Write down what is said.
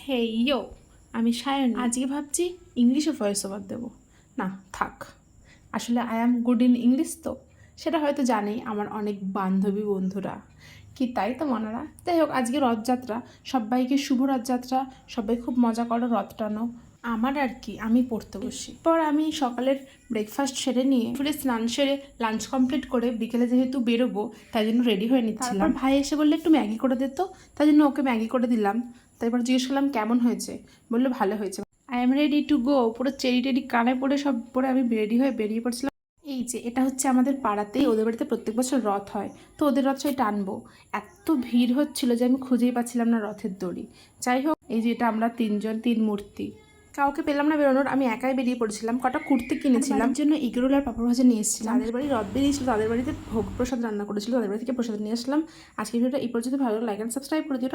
হে ইয়ো, আমি সায়ন। আজকে ভাবছি ইংলিশে ভয়েস ওভার দেবো। না থাক, আসলে I am good in English, তো সেটা হয়তো জানেই আমার অনেক বান্ধবী বন্ধুরা, কি তাই তো মনারা। যাই হোক, আজকে রথযাত্রা, সবাইকে শুভ রথযাত্রা। সবাই খুব মজা করো রথ টানো। আমার আর কি, আমি পড়তে বসি। পর আমি সকালের ব্রেকফাস্ট সেরে নিয়ে ফুলে স্নান সেরে লাঞ্চ কমপ্লিট করে বিকেলে যেহেতু বেরোবো তাই জন্য রেডি হয়ে নিচ্ছিলাম। তারপর ভাই এসে বললে একটু ম্যাগি করে দিত, তাই জন্য ওকে ম্যাগি করে দিলাম। তারপর জিজ্ঞেস করলাম কেমন হয়েছে, বললো ভালো হয়েছে। I am ready to go, পুরো চেরি টেরি কানে পড়ে সব পরে আমি রেডি হয়ে বেরিয়ে পড়ছিলাম। এই যে এটা হচ্ছে আমাদের পাড়াতেই, ওদের বাড়িতে প্রত্যেক বছর রথ হয়, তো ওদের রথটাই টানবো। এত ভিড় হচ্ছিল যে আমি খুঁজেই পাচ্ছিলাম না রথের দড়ি। যাই হোক, এই যে এটা আমরা তিন মূর্তি, কাউকে পেলাম না বেরোনোর, আমি একাই বেরিয়ে পড়েছিলাম। কটা কুর্তি কিনেছিলাম জন্য এগরোল আর পাঁপড় ভাজা নিয়ে এসেছিলাম। তাদের বাড়ি রথ বেরিয়েছিল, তাদের বাড়িতে ভোগ প্রসাদ রান্না করেছিল, তাদের বাড়ি থেকে প্রসাদ নিয়ে আসলাম। আজকের ভিডিওটা এই পর্যন্ত ভালো, লাইক অ্যান্ড সাবস্ক্রাইব করে দিও।